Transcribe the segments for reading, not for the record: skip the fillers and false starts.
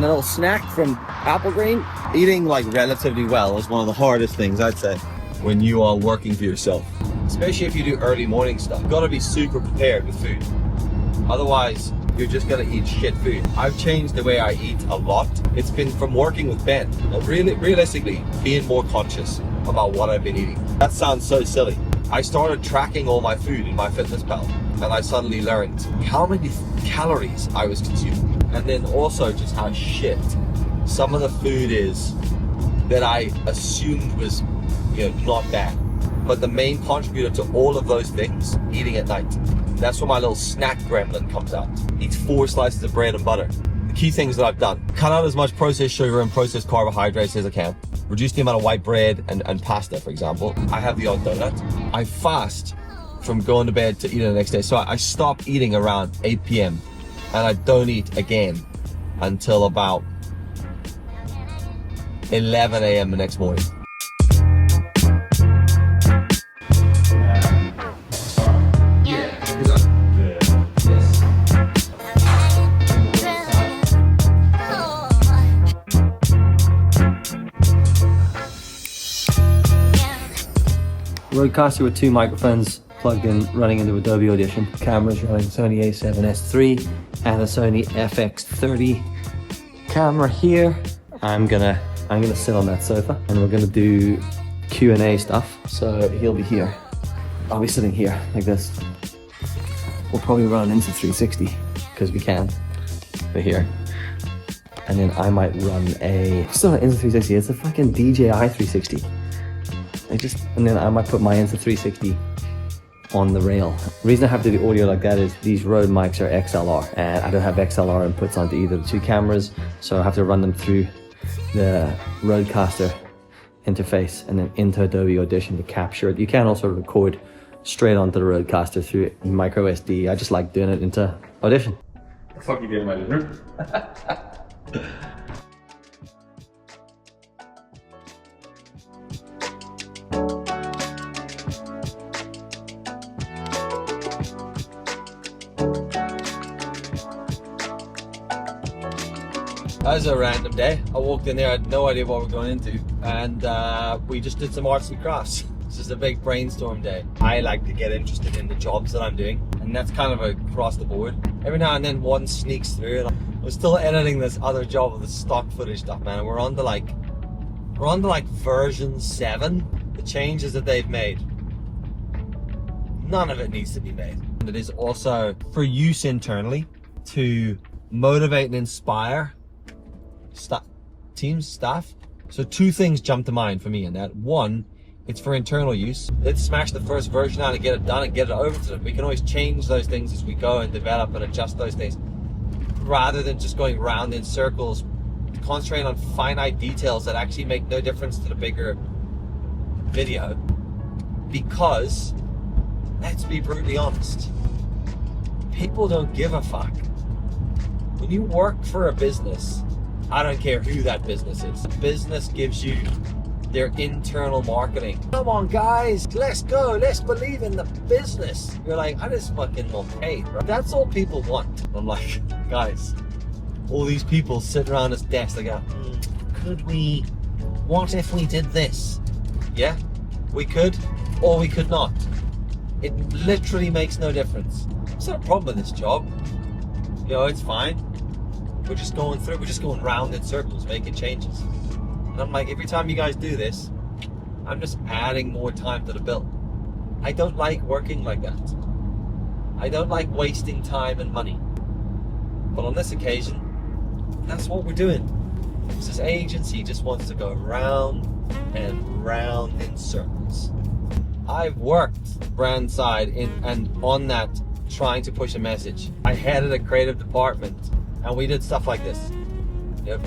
getting a little snack from Applegreen. Eating like relatively well is one of the hardest things, I'd say, when you are working for yourself. Especially if you do early morning stuff. You've got to be super prepared with food. Otherwise, you're just gonna eat shit food. I've changed the way I eat a lot. It's been from working with Ben. Realistically, being more conscious about what I've been eating. That sounds so silly. I started tracking all my food in MyFitnessPal, and I suddenly learned how many calories I was consuming. And then also just how shit some of the food is that I assumed was, not bad. But the main contributor to all of those things, eating at night. That's where my little snack gremlin comes out. Eats 4 slices of bread and butter. The key things that I've done: cut out as much processed sugar and processed carbohydrates as I can. Reduce the amount of white bread and pasta, for example. I have the odd donut. I fast from going to bed to eating the next day. So I stop eating around 8 p.m. and I don't eat again until about 11 a.m. the next morning. Rodecaster with 2 microphones plugged in, running into Adobe Audition. Cameras running Sony a7S III and a Sony FX30 camera here. I'm gonna sit on that sofa and we're gonna do Q&A stuff. So he'll be here. I'll be sitting here like this. We'll probably run into 360 because we can. But here. And then I might run still not Insta 360, it's a fucking DJI 360. And then I might put my Insta 360 on the rail. The reason I have to do the audio like that is these Rode mics are XLR and I don't have XLR inputs onto either of the 2 cameras, so I have to run them through the Rodecaster interface and then into Adobe Audition to capture it. You can also record straight onto the Rodecaster through micro SD. I just like doing it into Audition. What the fuck you doing in my living room? That was a random day. I walked in there, I had no idea what we're going into, and we just did some arts and crafts. This is a big brainstorm day. I like to get interested in the jobs that I'm doing, and that's kind of across the board. Every now and then one sneaks through, and I'm still editing this other job of the stock footage stuff, man. And we're on to like version 7. The changes that they've made, none of it needs to be made. And it is also for use internally to motivate and inspire staff. So 2 things jump to mind for me in that. One, it's for internal use. Let's smash the first version out and get it done and get it over to them. We can always change those things as we go and develop and adjust those things, rather than just going round in circles, concentrating on finite details that actually make no difference to the bigger video. Because, let's be brutally honest, people don't give a fuck. When you work for a business, I don't care who that business is. The business gives you their internal marketing. Come on guys, let's go, let's believe in the business. You're like, I just fucking want paid, right? That's all people want. I'm like, guys, all these people sit around this desk, they go, what if we did this? Yeah, we could, or we could not. It literally makes no difference. It's not a problem with this job. It's fine. We're just going round in circles, making changes. And I'm like, every time you guys do this, I'm just adding more time to the bill. I don't like working like that. I don't like wasting time and money. But on this occasion, that's what we're doing. This agency just wants to go round and round in circles. I've worked brand side and on that, trying to push a message. I headed a creative department and we did stuff like this.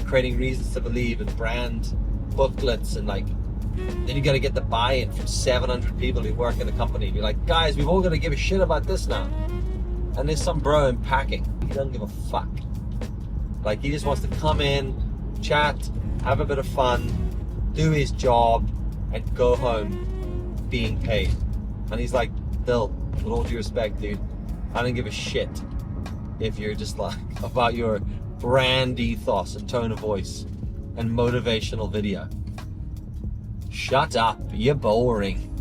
Creating reasons to believe and brand booklets, and then you got to get the buy-in from 700 people who work in the company. Be like, guys, we've all got to give a shit about this now. And there's some bro in packing. He doesn't give a fuck. He just wants to come in, chat, have a bit of fun, do his job, and go home being paid. And he's like, Bill, with all due respect, dude, I don't give a shit if you're just about your brand ethos and tone of voice and motivational video. Shut up, you're boring.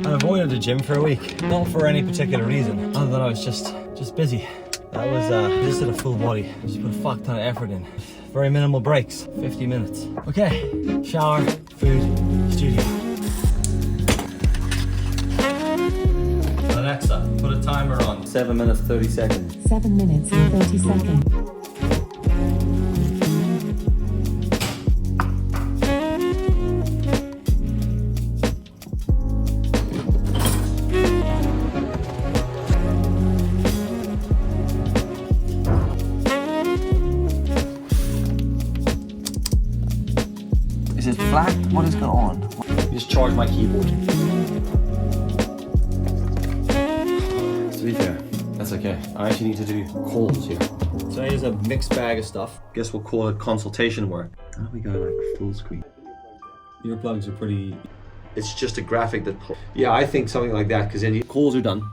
I avoided the gym for a week, not for any particular reason, other than I was just busy. That was just did a full body, just put a fuck ton of effort in. Very minimal breaks, 50 minutes. Okay, shower, food, studio. Alexa, put a timer on. 7 minutes, 30 seconds. 7 minutes and 30 seconds. Is it flat? What is going on? Just charge my keyboard. To be fair, that's okay. I actually need to do calls here. Today is a mixed bag of stuff. Guess we'll call it consultation work. How do we go like full screen? Your plugs are pretty... It's just a graphic that... Yeah, I think something like that, because then calls are done.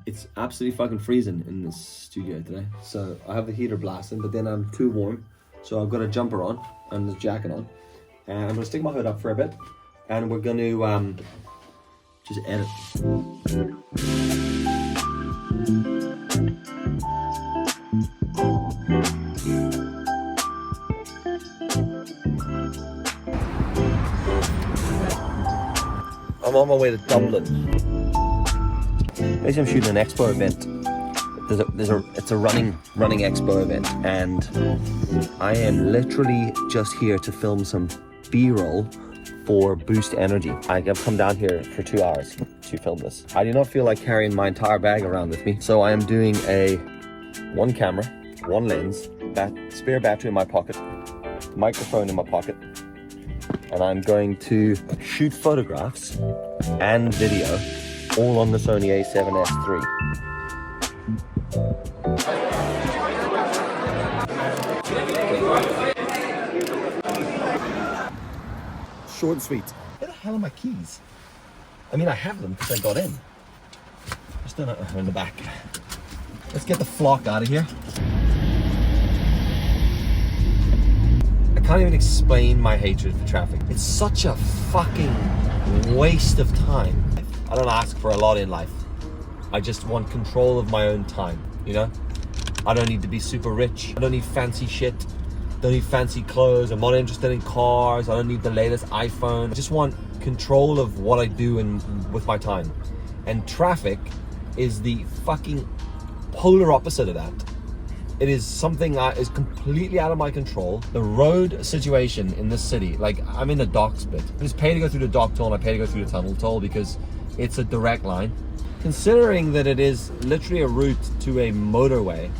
It's absolutely fucking freezing in this studio today. So I have the heater blasting, but then I'm too warm. So I've got a jumper on and the jacket on. And I'm gonna stick my hood up for a bit. And we're gonna just edit. I'm on my way to Dublin. Basically, I'm shooting an expo event. It's a running expo event, and I am literally just here to film some B-roll for Boost Energy. I've come down here for 2 hours to film this. I do not feel like carrying my entire bag around with me, so I am doing a one camera, one lens, spare battery in my pocket, microphone in my pocket, and I'm going to shoot photographs and video all on the Sony a7S III. Short and sweet. Where the hell are my keys? I mean, I have them because I got in. Just don't know, in the back. Let's get the flock out of here. I can't even explain my hatred for traffic. It's such a fucking waste of time. I don't ask for a lot in life. I just want control of my own time, you know? I don't need to be super rich. I don't need fancy shit. Don't need fancy clothes. I'm not interested in cars. I don't need the latest iPhone. I just want control of what I do with my time. And traffic is the fucking polar opposite of that. It is something that is completely out of my control. The road situation in this city, like I'm in the docks bit. I just pay to go through the dock toll and I pay to go through the tunnel toll because it's a direct line. Considering that it is literally a route to a motorway,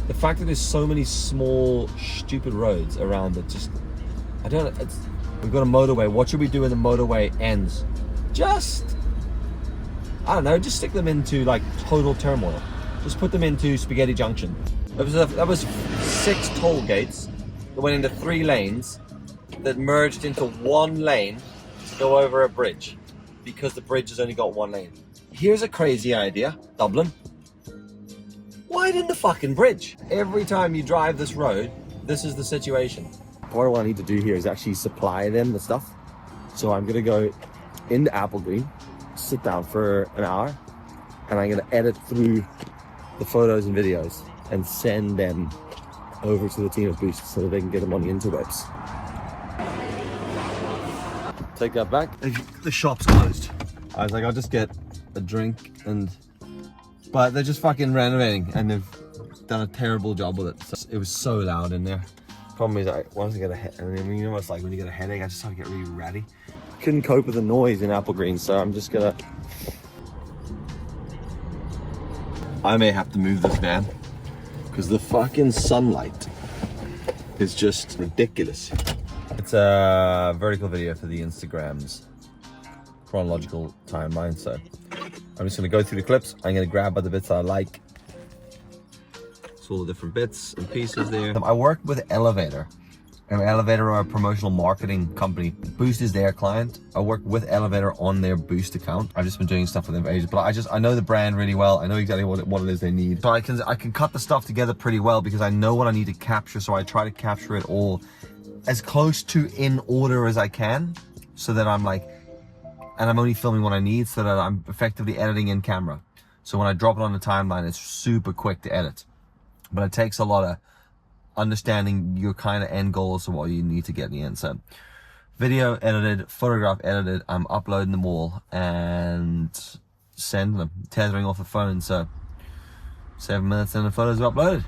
the fact that there's so many small, stupid roads around it, just, I don't know, we've got a motorway. What should we do when the motorway ends? Just, I don't know, just stick them into like total turmoil. Just put them into Spaghetti Junction. That was 6 toll gates that went into 3 lanes that merged into 1 lane to go over a bridge because the bridge has only got 1 lane. Here's a crazy idea, Dublin. Widen the fucking bridge. Every time you drive this road, this is the situation. Part of what I need to do here is actually supply them the stuff. So I'm gonna go into Applegreen, sit down for an hour, and I'm gonna edit through the photos and videos and send them over to the team at Boost so that they can get them on the interwebs. Take that back. The shop's closed. I was like, I'll just get a drink but they're just fucking renovating and they've done a terrible job with it. So it was so loud in there. Problem is, once I get a headache, I mean, you know what it's like when you get a headache, I just start to get really ratty. Couldn't cope with the noise in Applegreen, so I'm just gonna... I may have to move this van because the fucking sunlight is just ridiculous. It's a vertical video for the Instagram's chronological timeline, so I'm just going to go through the clips. I'm going to grab other bits that I like. It's all the different bits and pieces there. I work with Elevator. And Elevator are a promotional marketing company. Boost is their client. I work with Elevator on their Boost account. I've just been doing stuff with them for ages, but I know the brand really well. I know exactly what it is they need. So I can cut the stuff together pretty well because I know what I need to capture. So I try to capture it all as close to in order as I can, so that I'm like, and I'm only filming what I need, so that I'm effectively editing in camera. So when I drop it on the timeline, it's super quick to edit. But it takes a lot of understanding your kind of end goals of what you need to get in the end. So video edited, photograph edited, I'm uploading them all and sending them, tethering off the phone. So 7 minutes and the photos are uploaded.